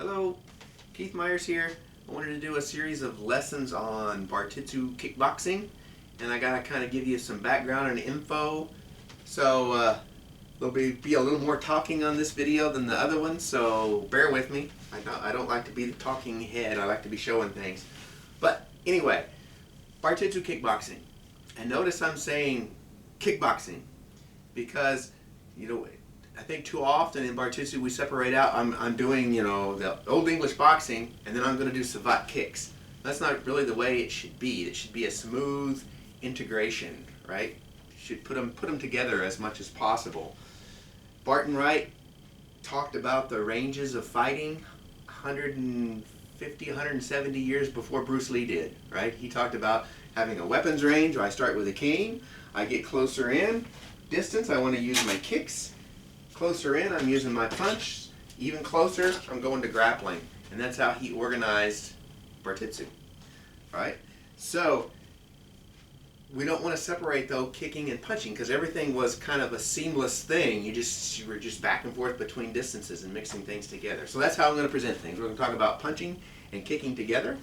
Hello, Keith Myers here. I wanted to do a series of lessons on Bartitsu kickboxing, and I gotta kind of give you some background and info. So there'll be a little more talking on this video than the other one, so bear with me. I don't like to be the talking head. I like to be showing things. But anyway, Bartitsu kickboxing. And notice I'm saying kickboxing because, I think too often in Bartitsu we separate out, I'm doing, the Old English boxing, and then I'm going to do savate kicks. That's not really the way it should be. It should be a smooth integration, right? You should put them together as much as possible. Barton Wright talked about the ranges of fighting 150, 170 years before Bruce Lee did, right? He talked about having a weapons range where I start with a cane, I get closer in, distance, I want to use my kicks. Closer in, I'm using my punch. Even closer, I'm going to grappling. And that's how he organized Bartitsu, right? So, we don't want to separate, though, kicking and punching, because everything was kind of a seamless thing. You were just back and forth between distances and mixing things together. So that's how I'm going to present things. We're going to talk about punching and kicking together.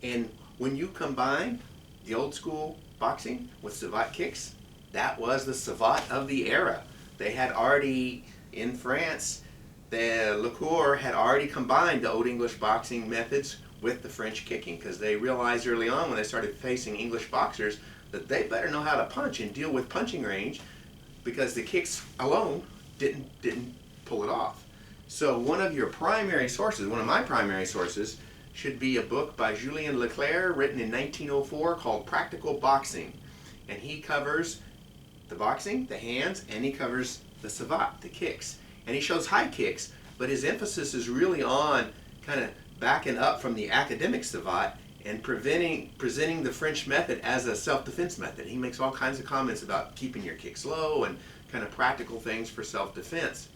And when you combine the old school boxing with savate kicks, that was the savate of the era. They had already, in France, the Lecour had already combined the Old English boxing methods with the French kicking, because they realized early on when they started facing English boxers that they better know how to punch and deal with punching range, because the kicks alone didn't pull it off. So one of my primary sources, should be a book by Julien Leclerc written in 1904 called Practical Boxing. And he covers the boxing, the hands, and he covers the savate, the kicks. And he shows high kicks, but his emphasis is really on kind of backing up from the academic savate and presenting the French method as a self-defense method. He makes all kinds of comments about keeping your kicks low and kind of practical things for self-defense.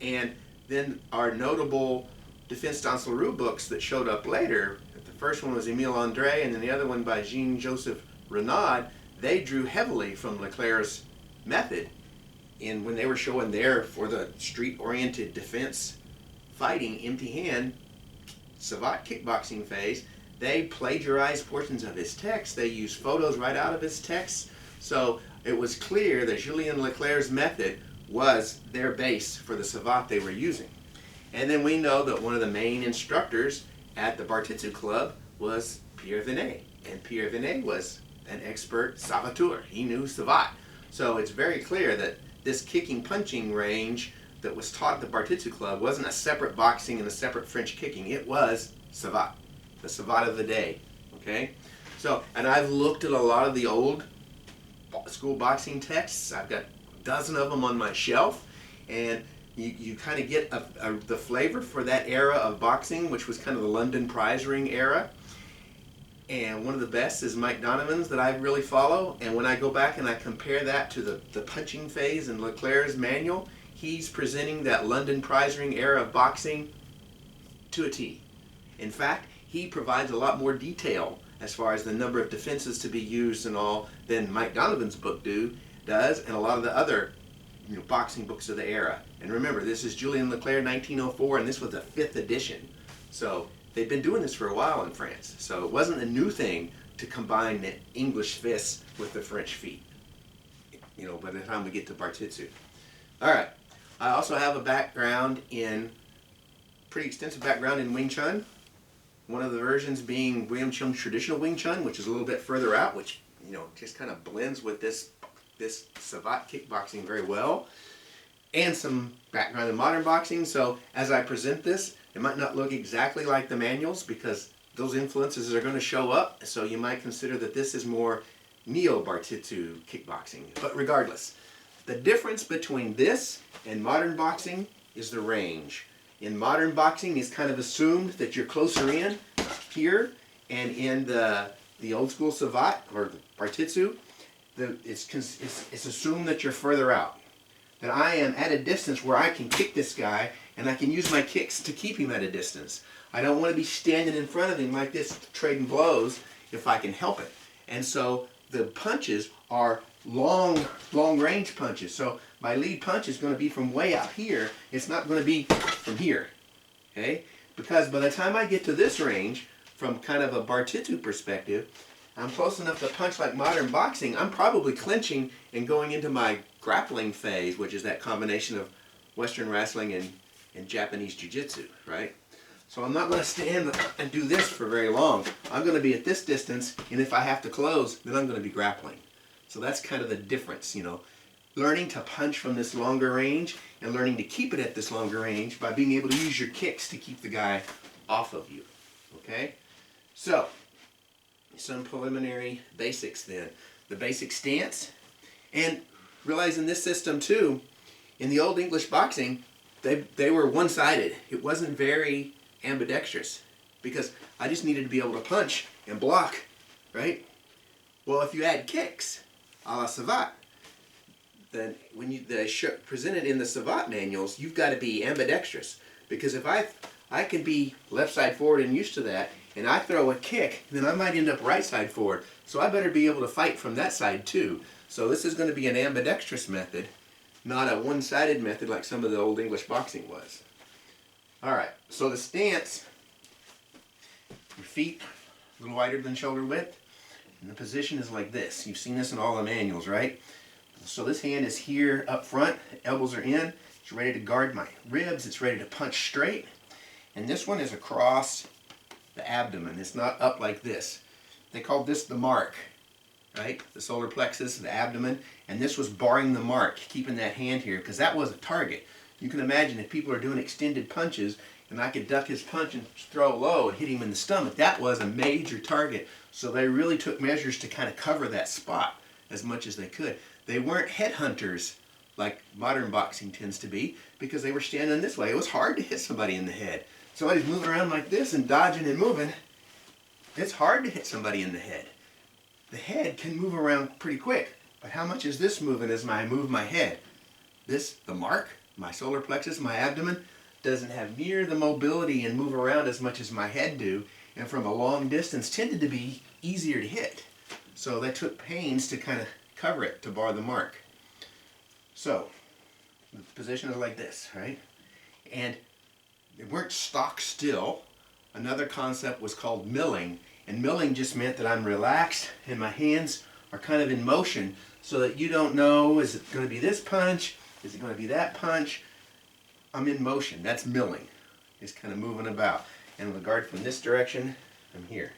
And then our notable Defense dans la rue books that showed up later, the first one was Emile André and then the other one by Jean-Joseph Renaud, they drew heavily from Leclerc's method when they were showing for the street-oriented defense fighting, empty hand, savate kickboxing phase. They plagiarized portions of his text. They used photos right out of his text. So it was clear that Julien Leclerc's method was their base for the savate they were using. And then we know that one of the main instructors at the Bartitsu Club was Pierre Vinet. And Pierre Vinet was an expert savateur. He knew savate. So it's very clear that this kicking punching range that was taught at the Bartitsu Club wasn't a separate boxing and a separate French kicking. It was savate, the savate of the day. Okay? So, and I've looked at a lot of the old school boxing texts. I've got a dozen of them on my shelf, and you kind of get the flavor for that era of boxing, which was kind of the London prize ring era. And one of the best is Mike Donovan's that I really follow. And when I go back and I compare that to the punching phase in Leclerc's manual, he's presenting that London prize ring era of boxing to a T. In fact, he provides a lot more detail as far as the number of defenses to be used and all than Mike Donovan's book does, and a lot of the other boxing books of the era. And remember, this is Julien Leclerc, 1904, and this was the 5th edition. So they've been doing this for a while in France. So it wasn't a new thing to combine the English fists with the French feet, by the time we get to Bartitsu. All right. I also have pretty extensive background in Wing Chun. One of the versions being Wing Chun's traditional Wing Chun, which is a little bit further out, which, just kind of blends with this savate kickboxing very well. And some background in modern boxing. So as I present this, it might not look exactly like the manuals because those influences are going to show up. So you might consider that this is more neo-Bartitsu kickboxing. But regardless, the difference between this and modern boxing is the range. In modern boxing, it's kind of assumed that you're closer in here, and in the old school savate or the Bartitsu, it's assumed that you're further out. That I am at a distance where I can kick this guy and I can use my kicks to keep him at a distance. I don't want to be standing in front of him like this trading blows if I can help it. And so the punches are long range punches. So my lead punch is going to be from way out here. It's not going to be from here. Okay? because by the time I get to this range, from kind of a Bartitsu perspective, I'm close enough to punch like modern boxing. I'm probably clinching and going into my grappling phase, which is that combination of Western wrestling and Japanese jiu-jitsu, right? So I'm not going to stand and do this for very long. I'm going to be at this distance, and if I have to close, then I'm going to be grappling. So that's kind of the difference, you know. Learning to punch from this longer range and learning to keep it at this longer range by being able to use your kicks to keep the guy off of you, okay? So, some preliminary basics then. The basic stance, and realize in this system too, in the old English boxing, they were one-sided. It wasn't very ambidextrous because I just needed to be able to punch and block, right? Well, if you add kicks, a la savate, then when you present it in the savate manuals, you've got to be ambidextrous, because if I can be left side forward and used to that, and I throw a kick, then I might end up right side forward. So I better be able to fight from that side too. So this is going to be an ambidextrous method, not a one-sided method like some of the old English boxing was. Alright, so the stance, your feet a little wider than shoulder width, and the position is like this. You've seen this in all the manuals, right? So this hand is here up front, elbows are in, it's ready to guard my ribs, it's ready to punch straight. And this one is across the abdomen. It's not up like this. They called this the mark, right? The solar plexus, the abdomen, and this was barring the mark, keeping that hand here, because that was a target. You can imagine if people are doing extended punches, and I could duck his punch and throw low and hit him in the stomach, that was a major target. So they really took measures to kind of cover that spot as much as they could. They weren't headhunters like modern boxing tends to be, because they were standing this way. It was hard to hit somebody in the head. Somebody's moving around like this and dodging and moving. It's hard to hit somebody in the head. The head can move around pretty quick, but how much is this moving as I move my head? This, the mark, my solar plexus, my abdomen, doesn't have near the mobility and move around as much as my head do, and from a long distance tended to be easier to hit. So they took pains to kind of cover it to bar the mark. So, the position is like this, right? And they weren't stock still. Another concept was called milling, and milling just meant that I'm relaxed and my hands are kind of in motion so that you don't know, is it going to be this punch? Is it going to be that punch? I'm in motion. That's milling. It's kind of moving about. And with guard from this direction, I'm here.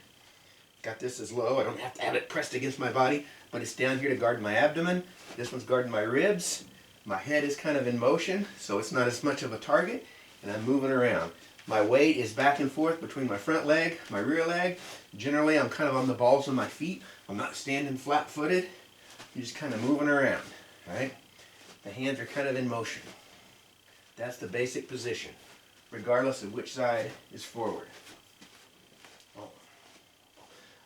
Got this as low. I don't have to have it pressed against my body, but it's down here to guard my abdomen. This one's guarding my ribs. My head is kind of in motion, so it's not as much of a target, and I'm moving around. My weight is back and forth between my front leg, my rear leg. Generally, I'm kind of on the balls of my feet. I'm not standing flat-footed. You're just kind of moving around, right? The hands are kind of in motion. That's the basic position, regardless of which side is forward.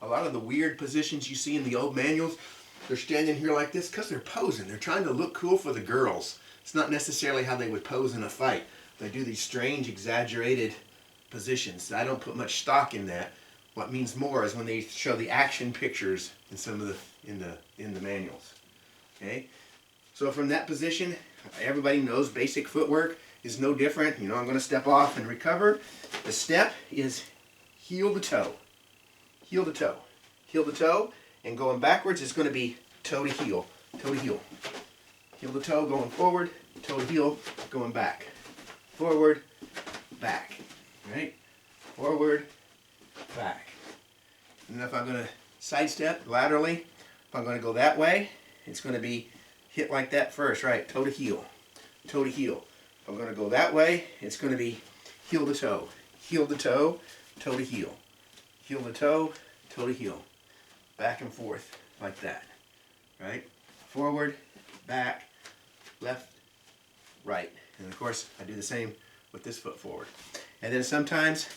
A lot of the weird positions you see in the old manuals, they're standing here like this because they're posing. They're trying to look cool for the girls. It's not necessarily how they would pose in a fight. They do these strange, exaggerated positions. I don't put much stock in that. What means more is when they show the action pictures in some of the in the manuals. Okay, so from that position, everybody knows basic footwork is no different. You know, I'm going to step off and recover. The step is heel to toe, heel to toe, heel to toe, and going backwards is going to be toe to heel, toe to heel, heel to toe going forward, toe to heel going back. Forward, back, right? Forward, back. And if I'm going to sidestep laterally, if I'm going to go that way, it's going to be hit like that first, right? Toe to heel, toe to heel. If I'm going to go that way, it's going to be heel to toe, toe to heel, heel to toe to heel. Back and forth like that, right? Forward, back, left, right. And of course, I do the same with this foot forward. And then sometimes,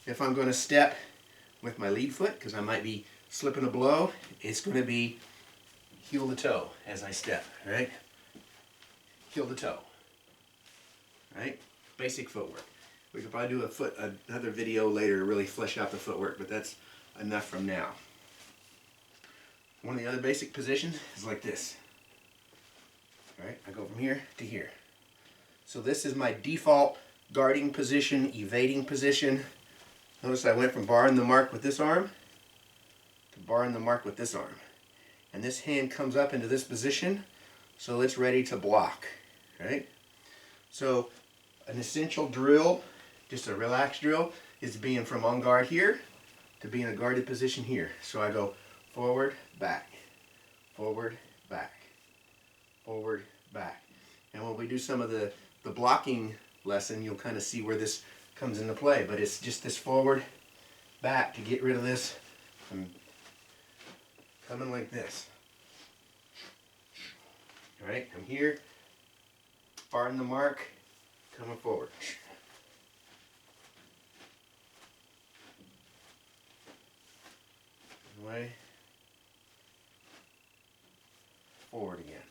if I'm going to step with my lead foot, because I might be slipping a blow, it's going to be heel to toe as I step, right? Heel to toe, right? Basic footwork. We could probably do another video later to really flesh out the footwork, but that's enough from now. One of the other basic positions is like this, right? I go from here to here. So this is my default guarding position, evading position. Notice I went from barring the mark with this arm to barring the mark with this arm. And this hand comes up into this position, so it's ready to block, right? So an essential drill, just a relaxed drill, is being from on guard here to be in a guarded position here. So I go forward, back, forward, back, forward, back. And when we do some of the blocking lesson, you'll kind of see where this comes into play. But it's just this forward, back to get rid of this. I'm coming like this. All right, I'm here, barring the mark, coming forward. Away, forward again.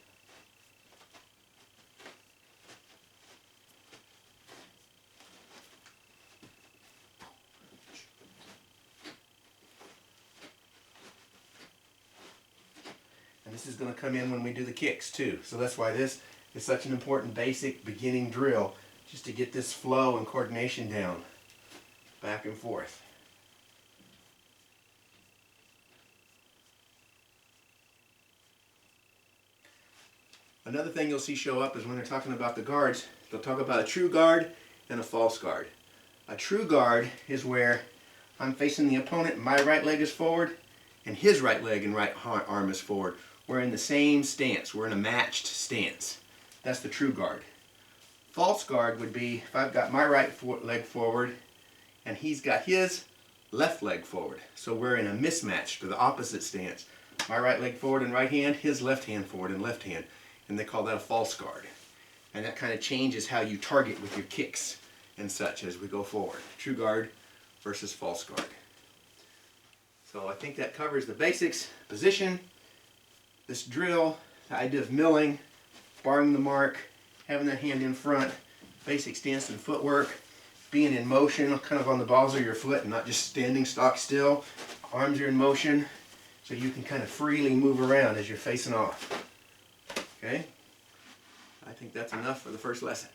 And this is going to come in when we do the kicks too. So that's why this is such an important basic beginning drill, just to get this flow and coordination down, back and forth. Another thing you'll see show up is when they're talking about the guards, they'll talk about a true guard and a false guard. A true guard is where I'm facing the opponent, my right leg is forward, and his right leg and right arm is forward. We're in the same stance. We're in a matched stance. That's the true guard. False guard would be if I've got my right leg forward and he's got his left leg forward. So we're in a mismatched or the opposite stance. My right leg forward and right hand, his left hand forward and left hand. And they call that a false guard. And that kind of changes how you target with your kicks and such as we go forward. True guard versus false guard. So I think that covers the basics, position, this drill, the idea of milling, barring the mark, having that hand in front, basic stance and footwork, being in motion, kind of on the balls of your foot and not just standing stock still. Arms are in motion, so you can kind of freely move around as you're facing off. Okay? I think that's enough for the first lesson.